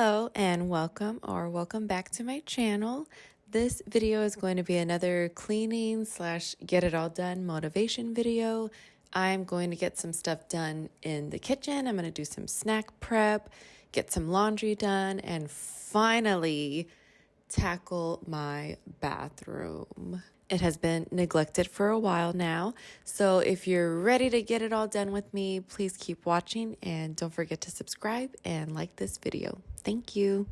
Hello and welcome back to my channel. This video is going to be another cleaning / get it all done motivation video. I'm going to get some stuff done in the kitchen. I'm going to do some snack prep, get some laundry done, and finally tackle my bathroom. It has been neglected for a while now, so if you're ready to get it all done with me, please keep watching and don't forget to subscribe and like this video. Thank you.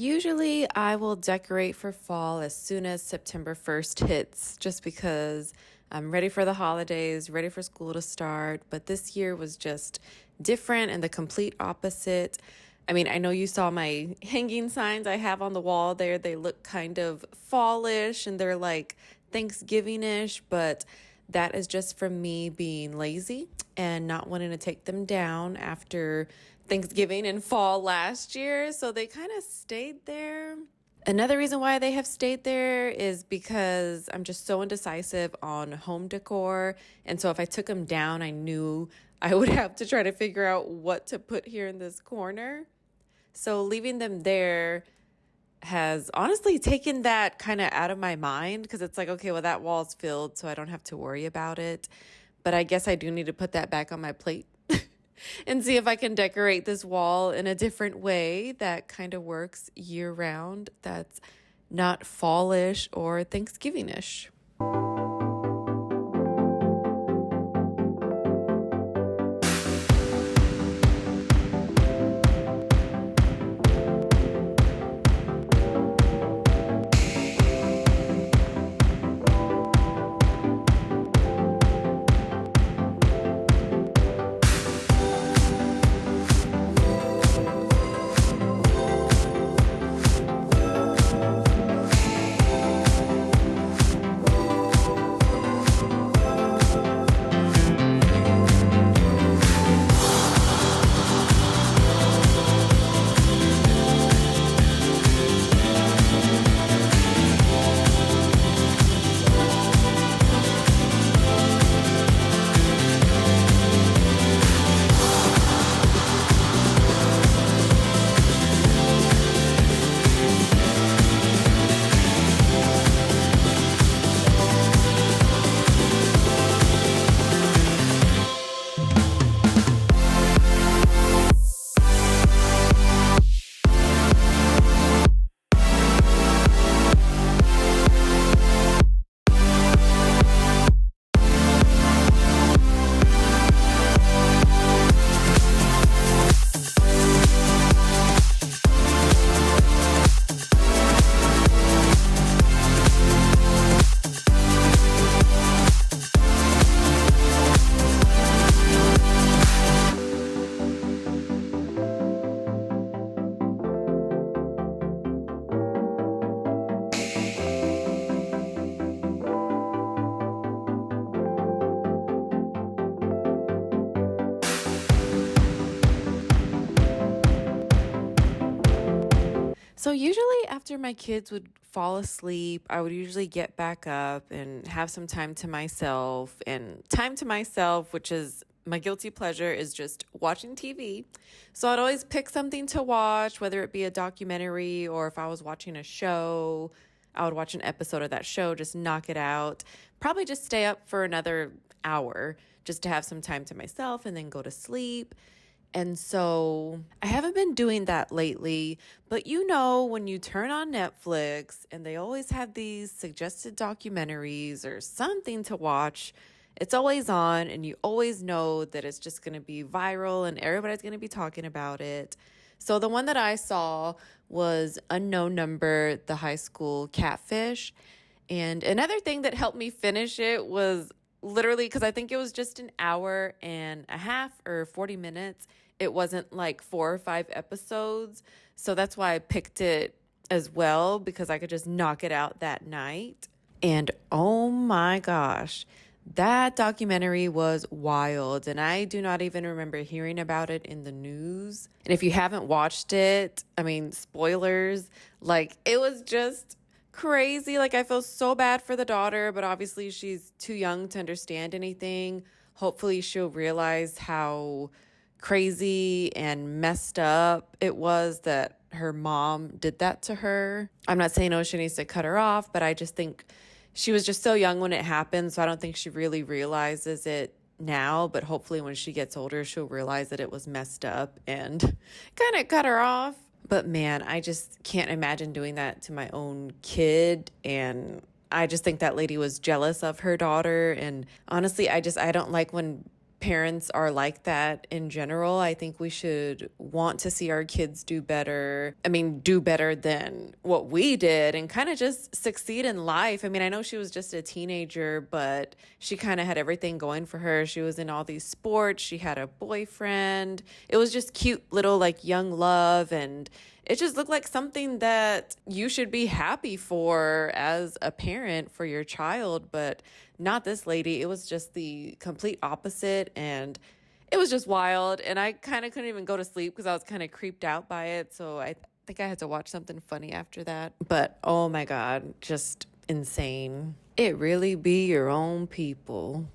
Usually I will decorate for fall as soon as September 1st hits, just because I'm ready for the holidays, ready for school to start. But this year was just different and the complete opposite. I mean, I know you saw my hanging signs I have on the wall there. They look kind of fallish and they're like Thanksgiving-ish, but that is just from me being lazy and not wanting to take them down after Thanksgiving and fall last year. So they kind of stayed there. Another reason why they have stayed there is because I'm just so indecisive on home decor. And so if I took them down, I knew I would have to try to figure out what to put here in this corner. So leaving them there has honestly taken that kind of out of my mind, because it's like, okay, well, that wall's filled, so I don't have to worry about it. But I guess I do need to put that back on my plate and see if I can decorate this wall in a different way that kind of works year round, that's not fallish or Thanksgiving-ish. So usually after my kids would fall asleep, I would usually get back up and have some time to myself. And time to myself, which is my guilty pleasure, is just watching TV. So I'd always pick something to watch, whether it be a documentary or if I was watching a show, I would watch an episode of that show, just knock it out. Probably just stay up for another hour just to have some time to myself and then go to sleep. And so I haven't been doing that lately, but when you turn on Netflix and they always have these suggested documentaries or something to watch, it's always on and you always know that it's just going to be viral and everybody's going to be talking about it. So the one that I saw was Unknown Number, the high school catfish. And another thing that helped me finish it was literally because I think it was just an hour and a half or 40 minutes. It wasn't like 4 or 5 episodes. So that's why I picked it as well, because I could just knock it out that night. And oh my gosh, that documentary was wild. And I do not even remember hearing about it in the news. And if you haven't watched it, I mean, spoilers, like it was just crazy. Like I feel so bad for the daughter, but obviously she's too young to understand anything. Hopefully she'll realize how crazy and messed up it was that her mom did that to her. I'm not saying, oh, she needs to cut her off, but I just think she was just so young when it happened. So I don't think she really realizes it now, but hopefully when she gets older, she'll realize that it was messed up and kind of cut her off. But man, I just can't imagine doing that to my own kid. And I just think that lady was jealous of her daughter. And honestly, I don't like when parents are like that in general. I think we should want to see our kids do better. I mean, do better than what we did and kind of just succeed in life. I mean, I know she was just a teenager, but she kind of had everything going for her. She was in all these sports. She had a boyfriend. It was just cute little like young love, and it just looked like something that you should be happy for as a parent for your child, but not this lady. It was just the complete opposite, and it was just wild. And I kind of couldn't even go to sleep because I was kind of creeped out by it. So I think I had to watch something funny after that. But oh my God, just insane. It really be your own people.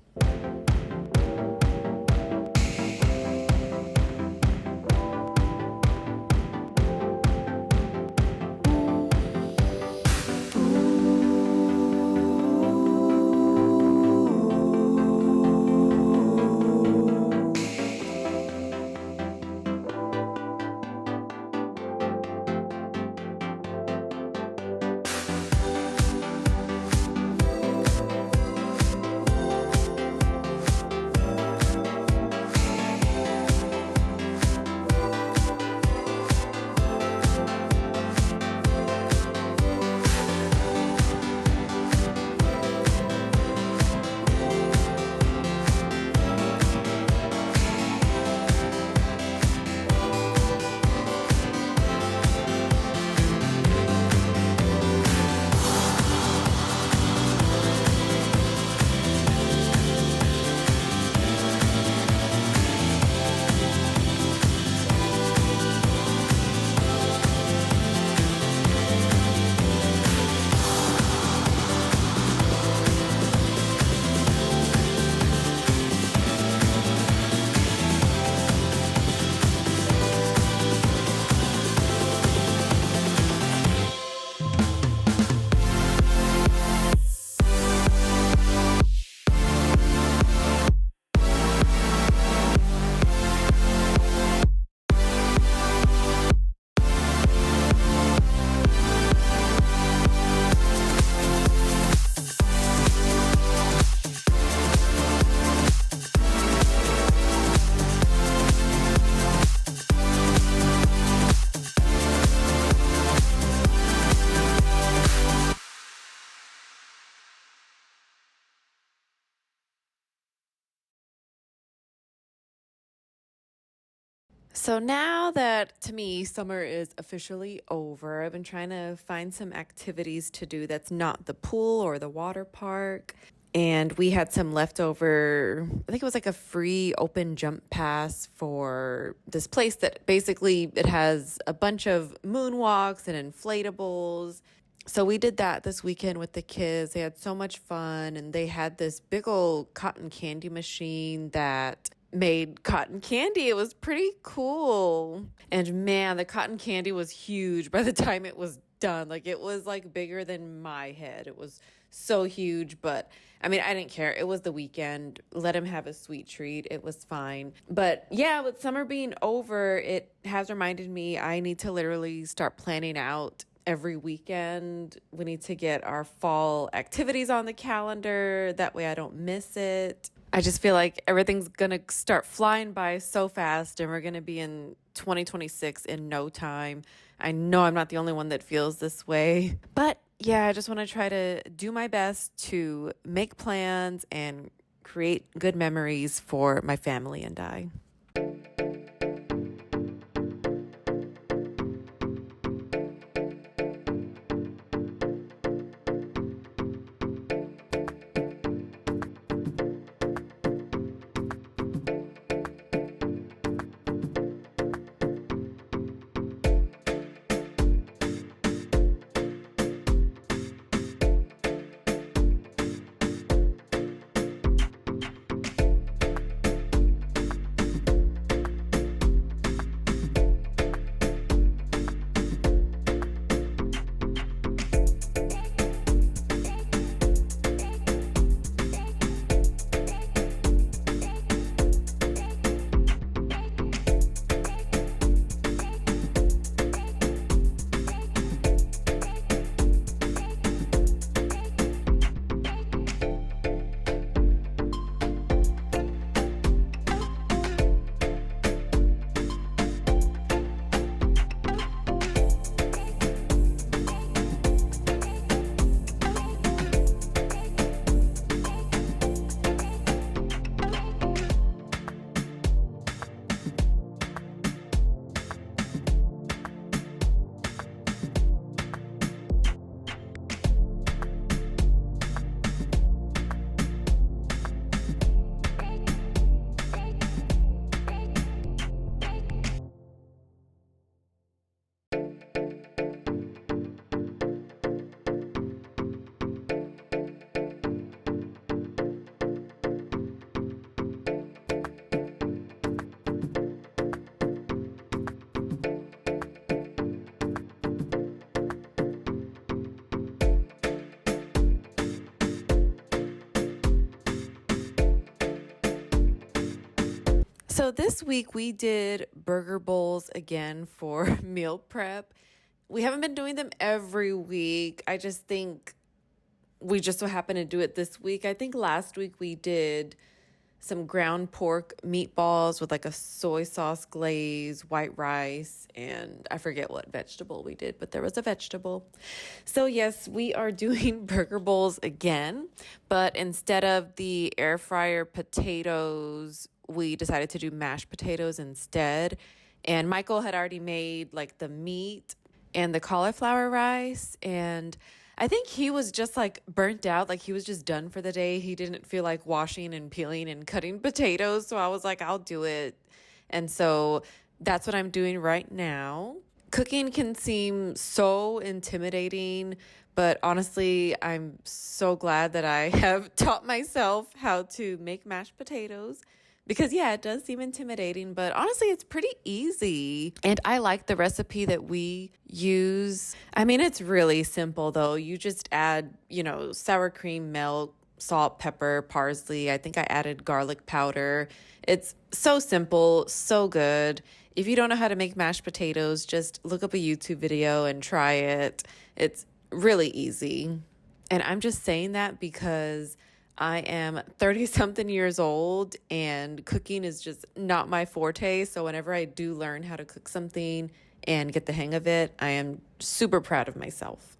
So now that to me summer is officially over, I've been trying to find some activities to do that's not the pool or the water park. and we had some leftover. I think it was like a free open jump pass for this place that basically it has a bunch of moonwalks and inflatables. So we did that this weekend with the kids. They had so much fun, and they had this big old cotton candy machine that made cotton candy. It was pretty cool. And man, the cotton candy was huge by the time it was done. Like, it was like bigger than my head. It was so huge, but I mean, I didn't care. It was the weekend. Let him have a sweet treat. It was fine. But yeah, with summer being over, it has reminded me I need to literally start planning out every weekend. We need to get our fall activities on the calendar. That way I don't miss it. I just feel like everything's going to start flying by so fast, and we're going to be in 2026 in no time. I know I'm not the only one that feels this way, but yeah, I just want to try to do my best to make plans and create good memories for my family and I. So this week we did burger bowls again for meal prep. We haven't been doing them every week. I just think we just so happened to do it this week. I think last week we did some ground pork meatballs with like a soy sauce glaze, white rice, and I forget what vegetable we did, but there was a vegetable. So yes, we are doing burger bowls again, but instead of the air fryer potatoes, we decided to do mashed potatoes instead. And Michael had already made like the meat and the cauliflower rice, and I think he was just like burnt out, like he was just done for the day. He didn't feel like washing and peeling and cutting potatoes, so I was like, I'll do it. And so that's what I'm doing right now. Cooking can seem so intimidating, but honestly, I'm so glad that I have taught myself how to make mashed potatoes. Because, yeah, it does seem intimidating, but honestly, it's pretty easy. And I like the recipe that we use. I mean, it's really simple, though. You just add, sour cream, milk, salt, pepper, parsley. I think I added garlic powder. It's so simple, so good. If you don't know how to make mashed potatoes, just look up a YouTube video and try it. It's really easy. And I'm just saying that because I am 30-something years old and cooking is just not my forte. So whenever I do learn how to cook something and get the hang of it, I am super proud of myself.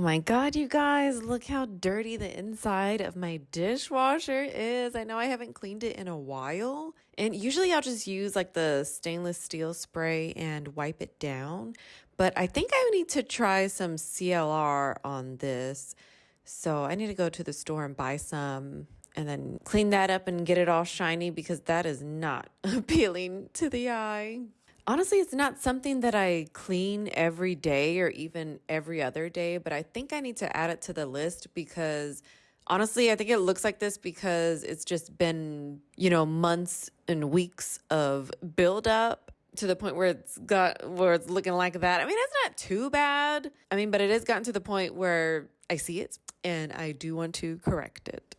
my God, you guys, look how dirty the inside of my dishwasher is. I know I haven't cleaned it in a while. And usually I'll just use like the stainless steel spray and wipe it down. But I think I need to try some CLR on this. So I need to go to the store and buy some and then clean that up and get it all shiny because that is not appealing to the eye. Honestly, it's not something that I clean every day or even every other day, but I think I need to add it to the list because honestly, I think it looks like this because it's just been, months and weeks of buildup to the point where it's looking like that. I mean, it's not too bad. But it has gotten to the point where I see it and I do want to correct it.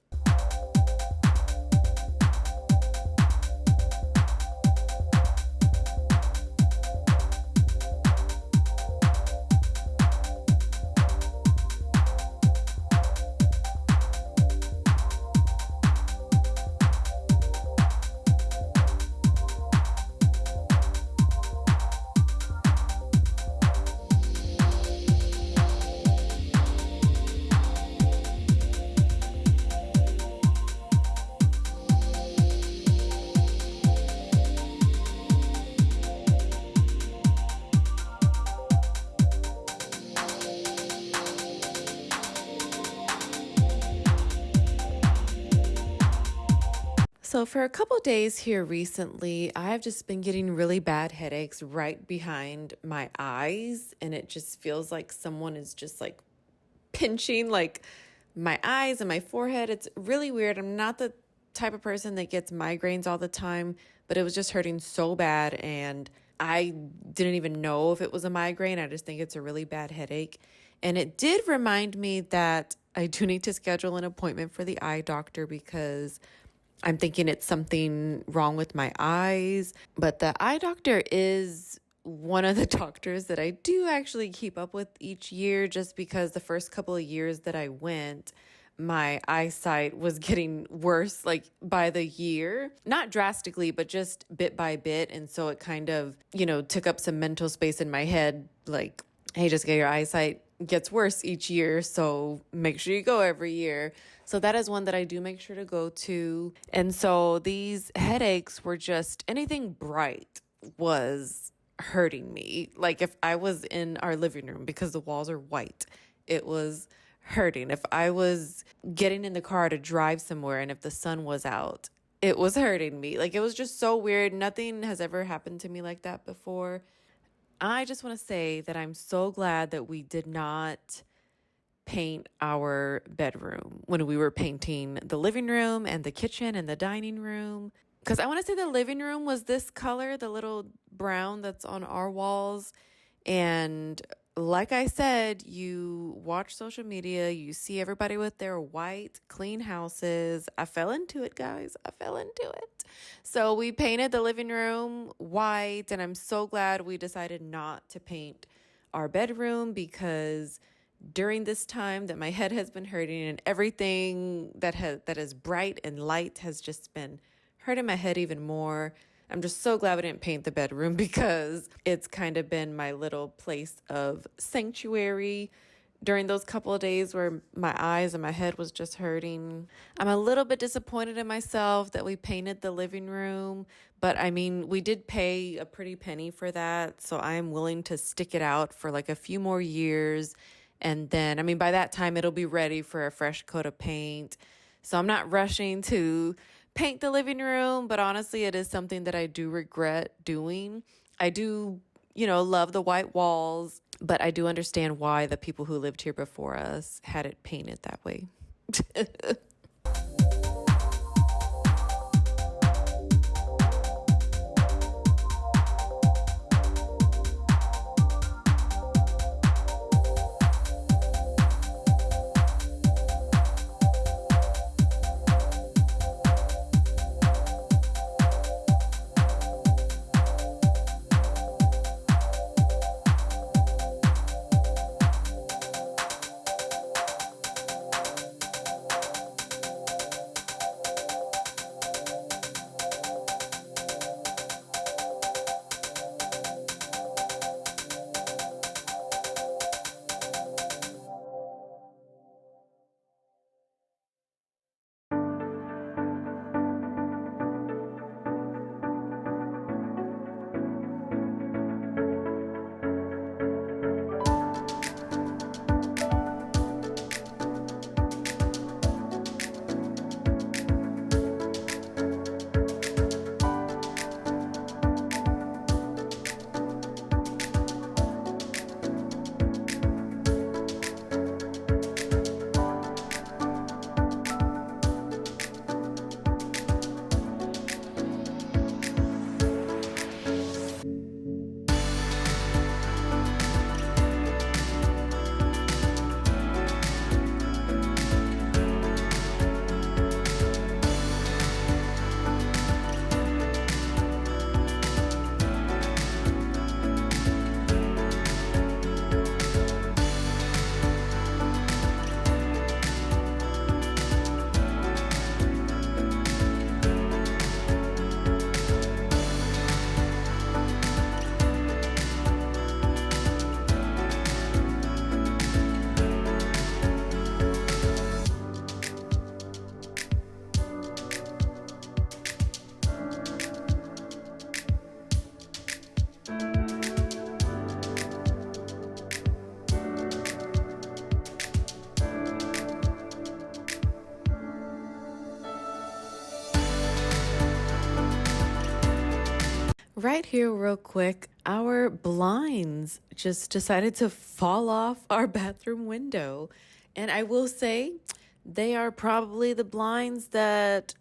So for a couple days here recently, I've just been getting really bad headaches right behind my eyes. And it just feels like someone is just like pinching like my eyes and my forehead. It's really weird. I'm not the type of person that gets migraines all the time, but it was just hurting so bad. And I didn't even know if it was a migraine. I just think it's a really bad headache. And it did remind me that I do need to schedule an appointment for the eye doctor because I'm thinking it's something wrong with my eyes. But the eye doctor is one of the doctors that I do actually keep up with each year just because the first couple of years that I went, my eyesight was getting worse like by the year. Not drastically, but just bit by bit. And so it kind of, took up some mental space in my head like, hey, Jessica, your eyesight gets worse each year, so make sure you go every year. So that is one that I do make sure to go to. And so these headaches were just anything bright was hurting me. Like if I was in our living room because the walls are white, it was hurting. If I was getting in the car to drive somewhere and if the sun was out, it was hurting me. Like it was just so weird. Nothing has ever happened to me like that before. I just want to say that I'm so glad that we did not paint our bedroom when we were painting the living room and the kitchen and the dining room. Because I want to say the living room was this color, the little brown that's on our walls. And like I said, you watch social media, you see everybody with their white, clean houses. I fell into it, guys. I fell into it. So we painted the living room white, and I'm so glad we decided not to paint our bedroom because during this time that my head has been hurting and everything that is bright and light has just been hurting my head even more. I'm just so glad we didn't paint the bedroom because it's kind of been my little place of sanctuary during those couple of days where my eyes and my head was just hurting. I'm a little bit disappointed in myself that we painted the living room, but we did pay a pretty penny for that. So I am willing to stick it out for like a few more years. And then, by that time it'll be ready for a fresh coat of paint. So I'm not rushing to paint the living room, but honestly, it is something that I do regret doing. I do, love the white walls, but I do understand why the people who lived here before us had it painted that way. Right here, real quick, our blinds just decided to fall off our bathroom window. And I will say, they are probably the blinds that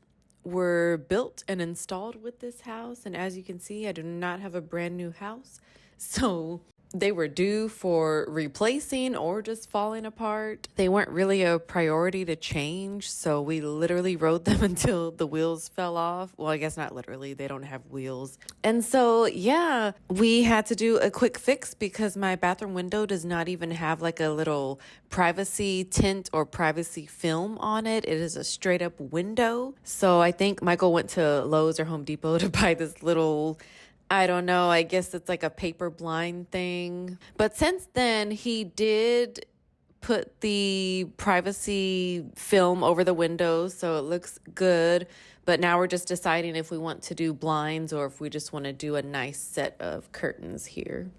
were built and installed with this house. And as you can see, I do not have a brand new house. So they were due for replacing or just falling apart. They weren't really a priority to change, so we literally rode them until the wheels fell off. Well, I guess not literally, they don't have wheels. And so, yeah, we had to do a quick fix because my bathroom window does not even have like a little privacy tint or privacy film on it. It is a straight up window. So I think Michael went to Lowe's or Home Depot to buy this little, I don't know, I guess it's like a paper blind thing. But since then, he did put the privacy film over the windows, so it looks good. But now we're just deciding if we want to do blinds or if we just want to do a nice set of curtains here.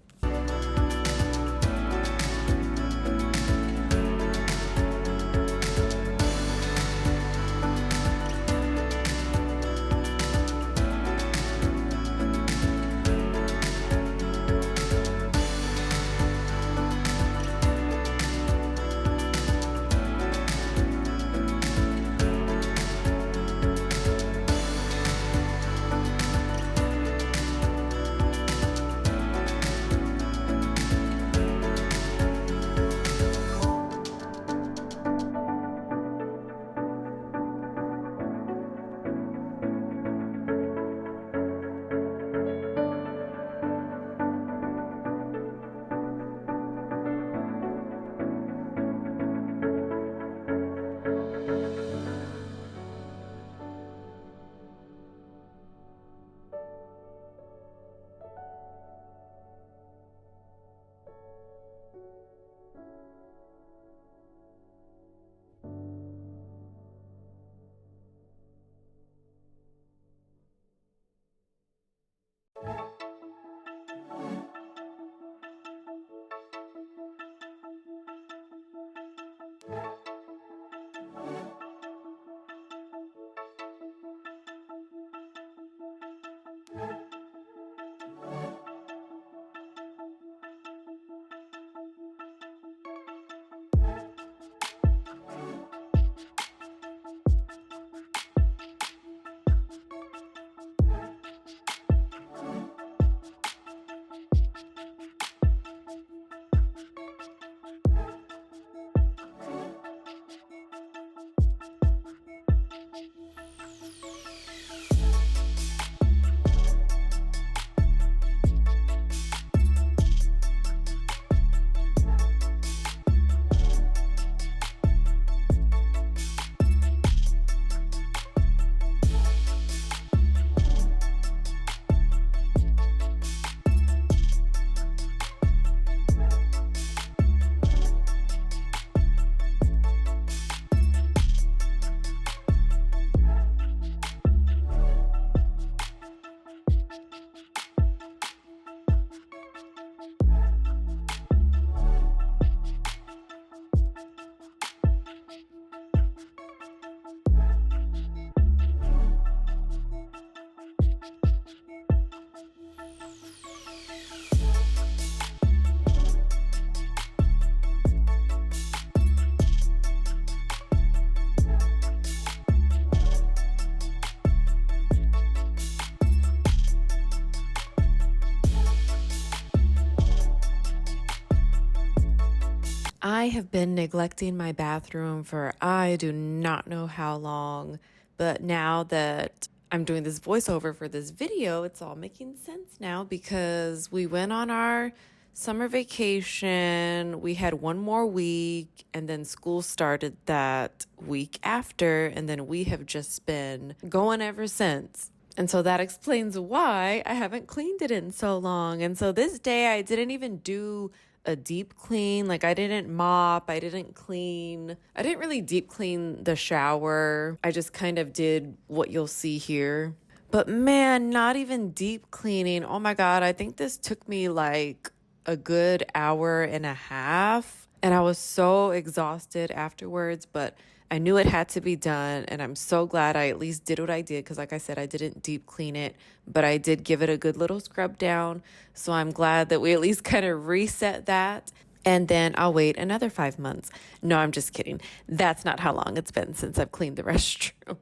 I have been neglecting my bathroom for I do not know how long, but now that I'm doing this voiceover for this video, it's all making sense now because we went on our summer vacation. We had one more week and then school started that week after, and then we have just been going ever since. And so that explains why I haven't cleaned it in so long. And so this day I didn't even do a deep clean. Like I didn't mop, I didn't clean. I didn't really deep clean the shower. I just kind of did what you'll see here. But man, not even deep cleaning. Oh my God, I think this took me like a good hour and a half. And I was so exhausted afterwards, but I knew it had to be done, and I'm so glad I at least did what I did because, like I said, I didn't deep clean it, but I did give it a good little scrub down. So I'm glad that we at least kind of reset that. And then I'll wait another 5 months. No, I'm just kidding. That's not how long it's been since I've cleaned the restroom.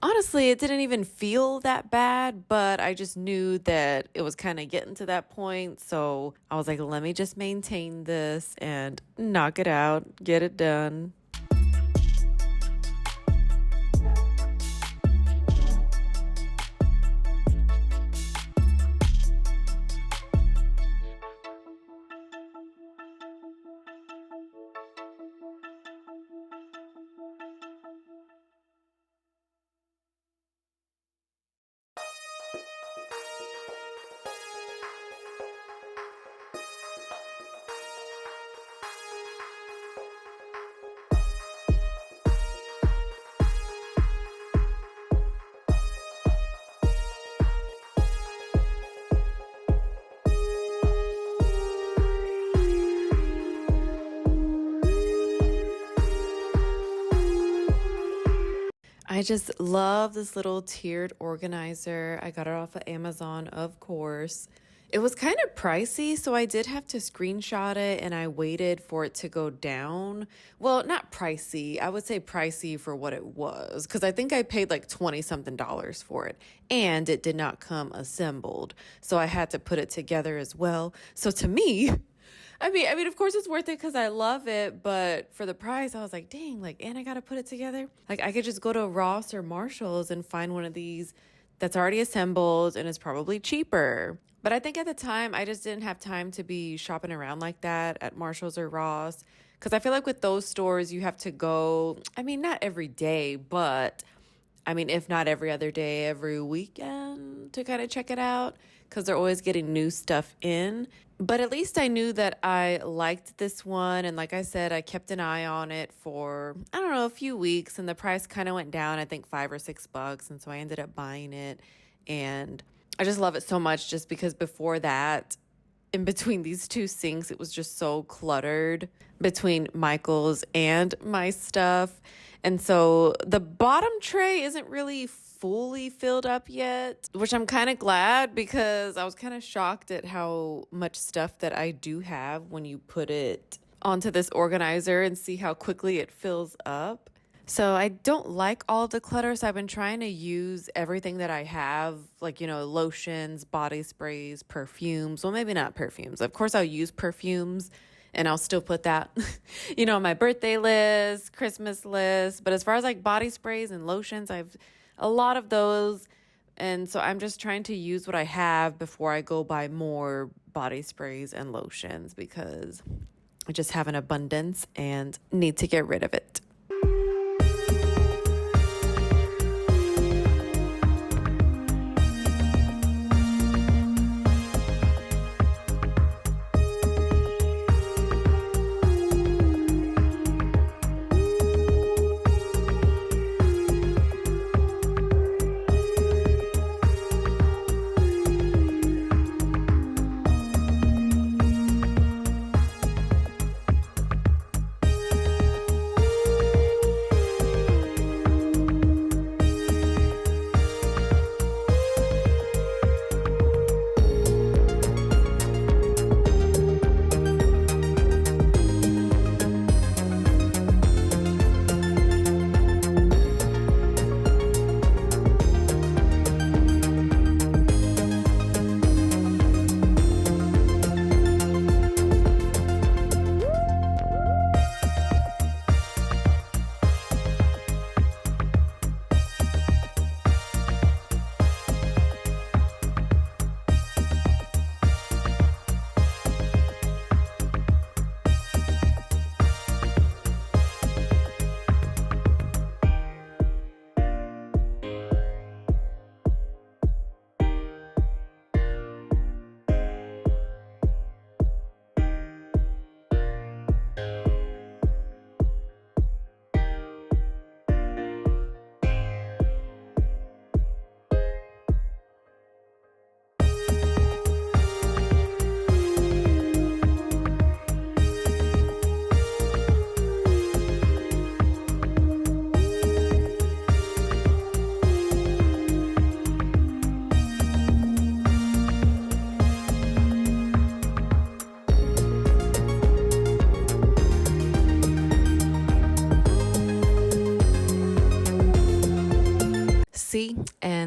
Honestly, it didn't even feel that bad, but I just knew that it was kind of getting to that point. So I was like, let me just maintain this and knock it out, get it done. I just love this little tiered organizer. I got it off of Amazon, of course. It was kind of pricey, so I did have to screenshot it and I waited for it to go down. Well, not pricey. I would say pricey for what it was because I think I paid like 20 something dollars for it and it did not come assembled. So I had to put it together as well. So to me, I mean, of course it's worth it because I love it, but for the price, I was like, dang, like, and I gotta put it together. Like, I could just go to Ross or Marshalls and find one of these that's already assembled and is probably cheaper. But I think at the time, I just didn't have time to be shopping around like that at Marshalls or Ross. Because I feel like with those stores, you have to go, I mean, not every day, but I mean, if not every other day, every weekend to kind of check it out because they're always getting new stuff in. But at least I knew that I liked this one. And like I said, I kept an eye on it for, I don't know, a few weeks. And the price kind of went down, I think $5 or $6. And so I ended up buying it. And I just love it so much just because before that, in between these two sinks, it was just so cluttered between Michael's and my stuff. And so the bottom tray isn't really fully filled up yet, which I'm kind of glad because I was kind of shocked at how much stuff that I do have when you put it onto this organizer and see how quickly it fills up. So I don't like all the clutter. So I've been trying to use everything that I have, like, lotions, body sprays, perfumes. Well, maybe not perfumes. Of course, I'll use perfumes and I'll still put that, on my birthday list, Christmas list. But as far as like body sprays and lotions, I've a lot of those. And so I'm just trying to use what I have before I go buy more body sprays and lotions because I just have an abundance and need to get rid of it.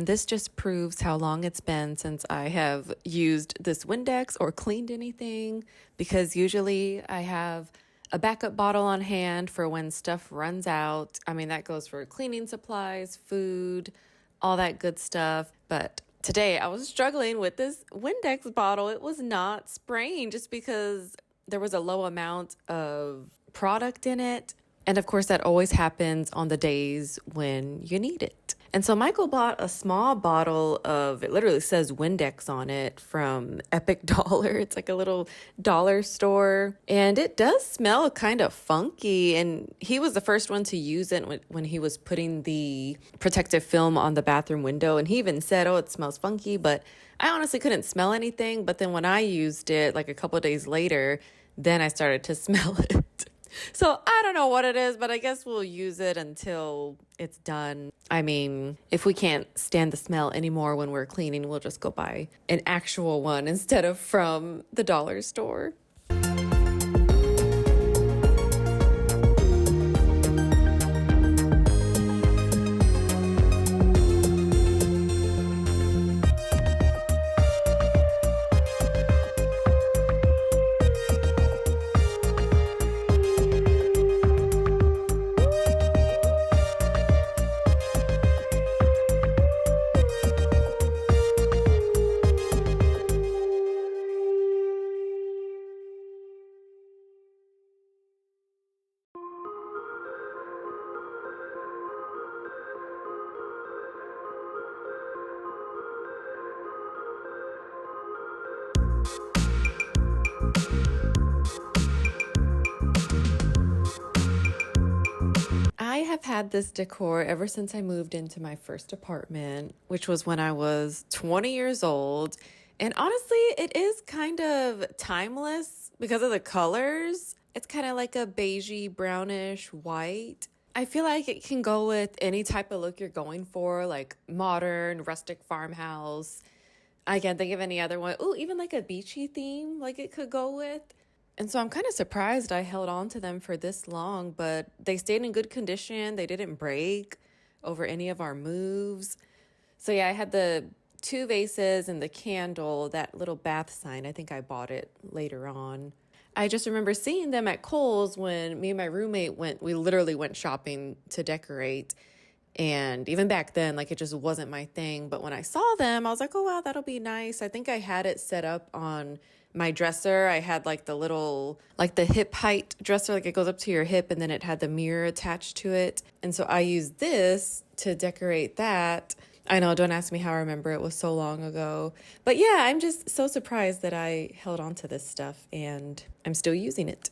and this just proves how long it's been since I have used this Windex or cleaned anything, because usually I have a backup bottle on hand for when stuff runs out. I mean, that goes for cleaning supplies, food, all that good stuff. But today I was struggling with this Windex bottle. It was not spraying just because there was a low amount of product in it. And of course, that always happens on the days when you need it. And so Michael bought a small bottle of, it literally says Windex on it, from Epic Dollar. It's like a little dollar store. And it does smell kind of funky. And he was the first one to use it when he was putting the protective film on the bathroom window. And he even said, oh, it smells funky. But I honestly couldn't smell anything. But then when I used it, like a couple of days later, then I started to smell it. So I don't know what it is, but I guess we'll use it until it's done. I mean, if we can't stand the smell anymore when we're cleaning, we'll just go buy an actual one instead of from the dollar store. I have had this decor ever since I moved into my first apartment, which was when I was 20 years old. And honestly, it is kind of timeless because of the colors. It's kind of like a beigey, brownish white. I feel like it can go with any type of look you're going for, like modern, rustic farmhouse. I can't think of any other one. Oh, even like a beachy theme, like it could go with. And so I'm kind of surprised I held on to them for this long, but they stayed in good condition. They didn't break over any of our moves. So yeah, I had the two vases and the candle, that little bath sign. I think I bought it later on. I just remember seeing them at Kohl's when me and my roommate we literally went shopping to decorate. And even back then, like, it just wasn't my thing. But when I saw them, I was like, oh, wow, that'll be nice. I think I had it set up on my dresser. I had like the little, like the hip height dresser, like it goes up to your hip and then it had the mirror attached to it. And so I used this to decorate that. I know, don't ask me how I remember, it was so long ago. But yeah, I'm just so surprised that I held on to this stuff and I'm still using it.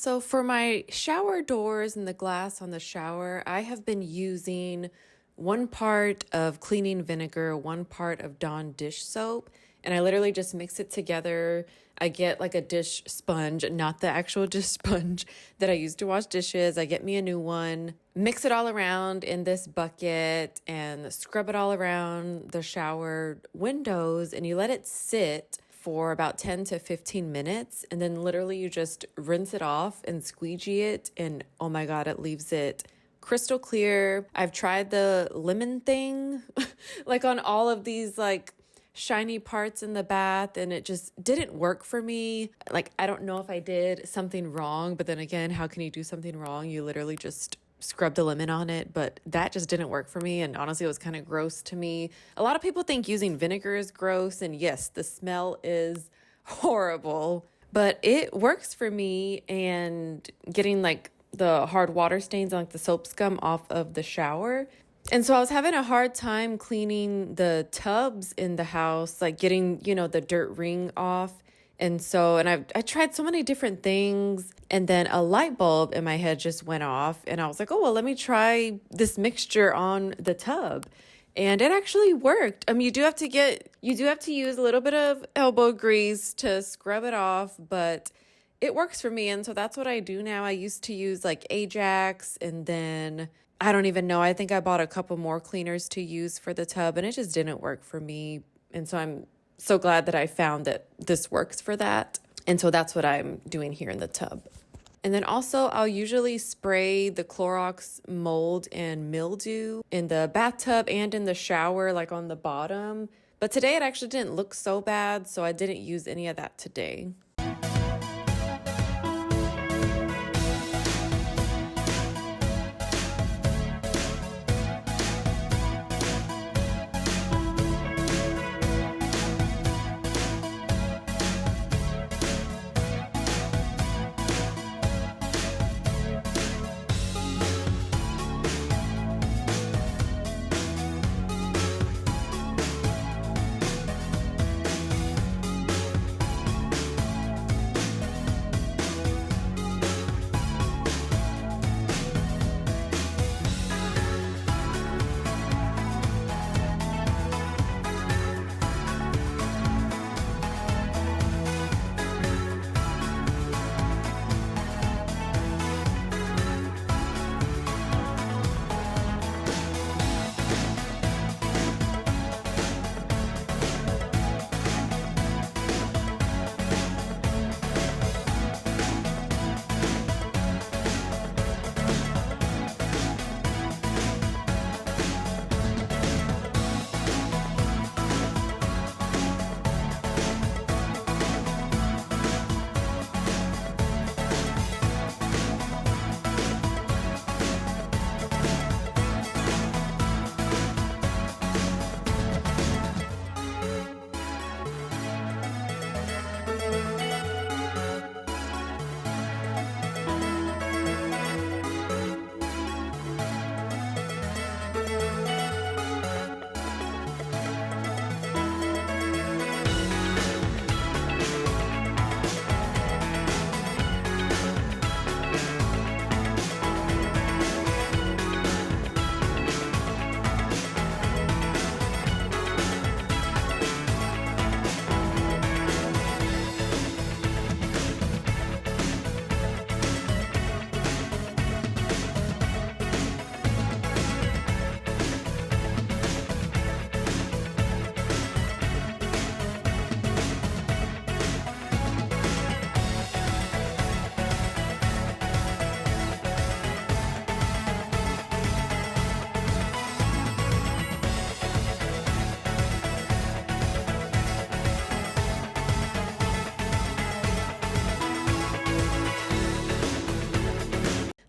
So for my shower doors and the glass on the shower, I have been using one part of cleaning vinegar, one part of Dawn dish soap, and I literally just mix it together. I get like a dish sponge, not the actual dish sponge that I use to wash dishes. I get me a new one, mix it all around in this bucket and scrub it all around the shower windows, and you let it sit for about 10 to 15 minutes, and then literally you just rinse it off and squeegee it, and oh my God, it leaves it crystal clear. I've tried the lemon thing like on all of these like shiny parts in the bath, and it just didn't work for me. Like, I don't know if I did something wrong, but then again, how can you do something wrong? You literally just scrub the lemon on it, but that just didn't work for me. And honestly, it was kind of gross to me. A lot of people think using vinegar is gross, and yes, the smell is horrible, but it works for me. And getting like the hard water stains and like the soap scum off of the shower. And so I was having a hard time cleaning the tubs in the house, like getting, the dirt ring off. And I tried so many different things, and then a light bulb in my head just went off, and I was like, oh, well, let me try this mixture on the tub. And it actually worked. You do have to use a little bit of elbow grease to scrub it off, but it works for me. And so that's what I do now. I used to use like Ajax, and then I don't even know. I think I bought a couple more cleaners to use for the tub, and it just didn't work for me. And so I'm so glad that I found that this works for that. And so that's what I'm doing here in the tub. And then also I'll usually spray the Clorox mold and mildew in the bathtub and in the shower, like on the bottom. But today it actually didn't look so bad, so I didn't use any of that today.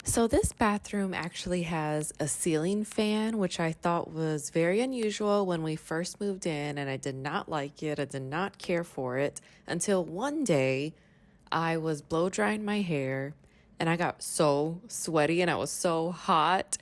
So this bathroom actually has a ceiling fan, which I thought was very unusual when we first moved in, and I did not like it. I did not care for it until one day I was blow drying my hair and I got so sweaty and I was so hot.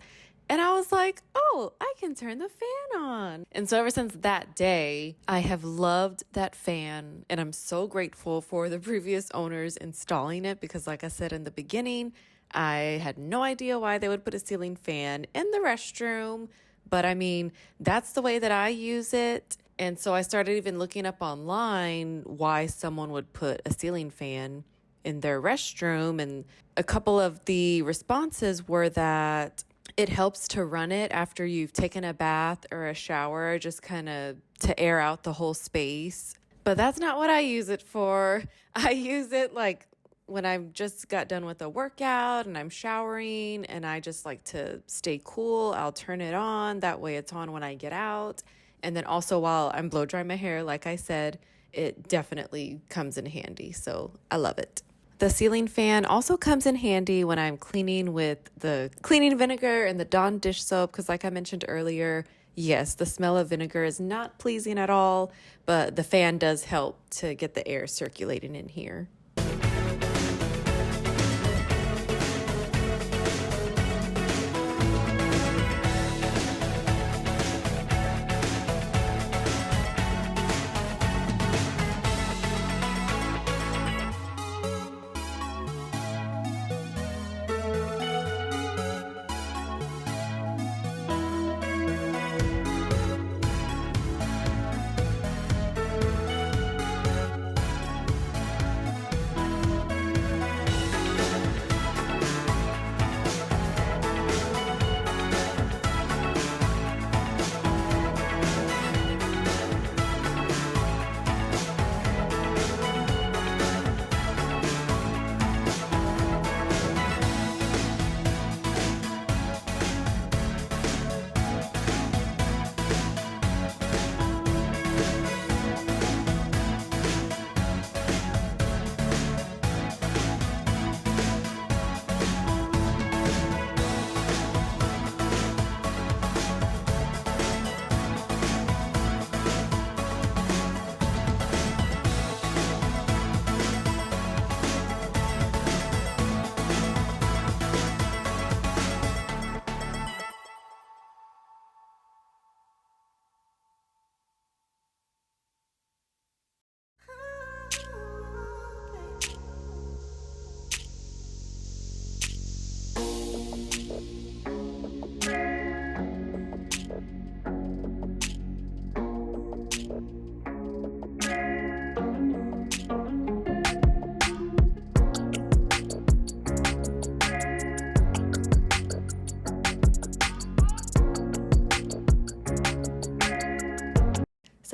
And I was like, oh, I can turn the fan on. And so ever since that day, I have loved that fan. And I'm so grateful for the previous owners installing it because, like I said in the beginning, I had no idea why they would put a ceiling fan in the restroom. But I mean, that's the way that I use it. And so I started even looking up online why someone would put a ceiling fan in their restroom. And a couple of the responses were that it helps to run it after you've taken a bath or a shower, just kind of to air out the whole space. But that's not what I use it for. I use it like when I've just got done with a workout and I'm showering and I just like to stay cool. I'll turn it on. That way it's on when I get out. And then also while I'm blow drying my hair, like I said, it definitely comes in handy. So I love it. The ceiling fan also comes in handy when I'm cleaning with the cleaning vinegar and the Dawn dish soap because like I mentioned earlier, yes, the smell of vinegar is not pleasing at all, but the fan does help to get the air circulating in here.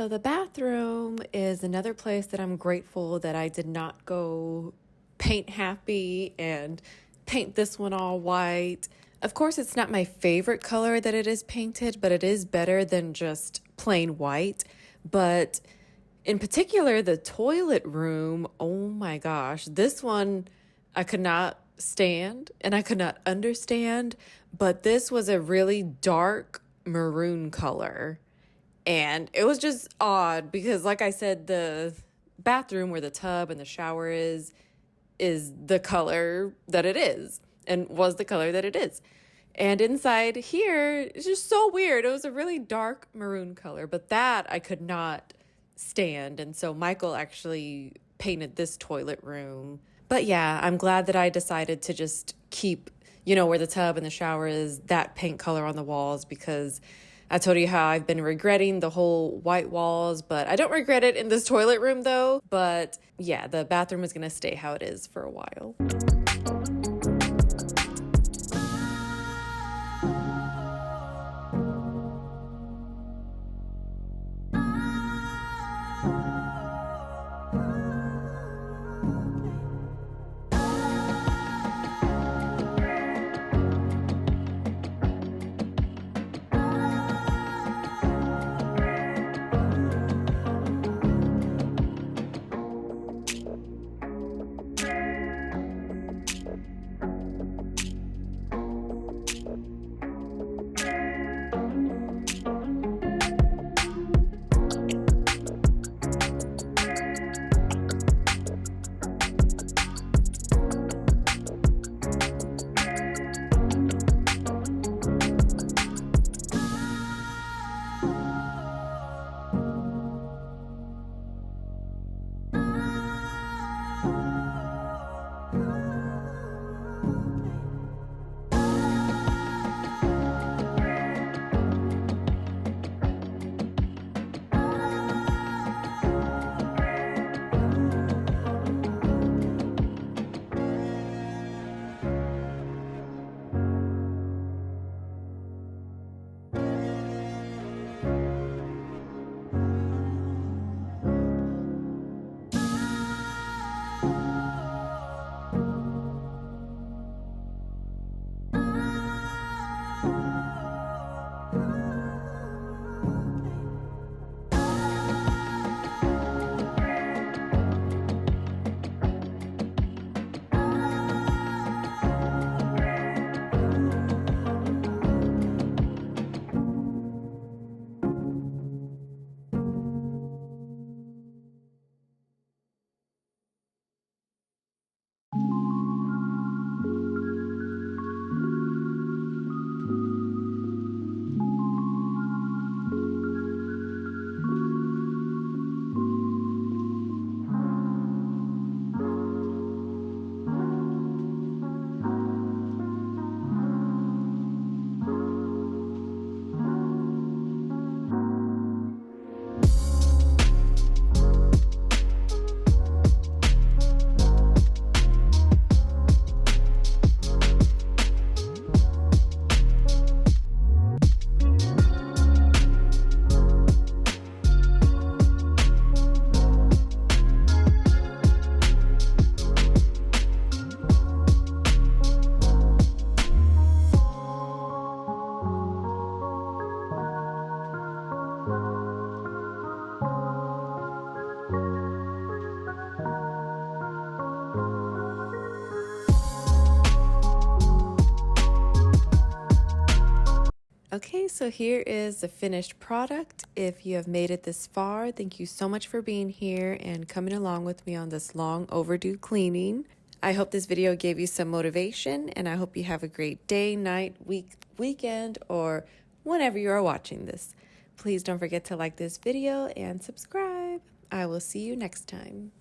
So the bathroom is another place that I'm grateful that I did not go paint happy and paint this one all white. Of course, it's not my favorite color that it is painted, but it is better than just plain white. But in particular, the toilet room, oh my gosh, this one I could not stand and I could not understand, but this was a really dark maroon color. And it was just odd because, like I said, the bathroom where the tub and the shower is the color that it is and was the color that it is. And inside here, it's just so weird. It was a really dark maroon color, but that I could not stand. And so Michael actually painted this toilet room. But yeah, I'm glad that I decided to just keep, where the tub and the shower is, that paint color on the walls because I told you how I've been regretting the whole white walls, but I don't regret it in this toilet room though. But yeah, the bathroom is going to stay how it is for a while. Okay, so here is the finished product. If you have made it this far, thank you so much for being here and coming along with me on this long overdue cleaning. I hope this video gave you some motivation, and I hope you have a great day, night, weekend, or whenever you are watching this. Please don't forget to like this video and subscribe. I will see you next time.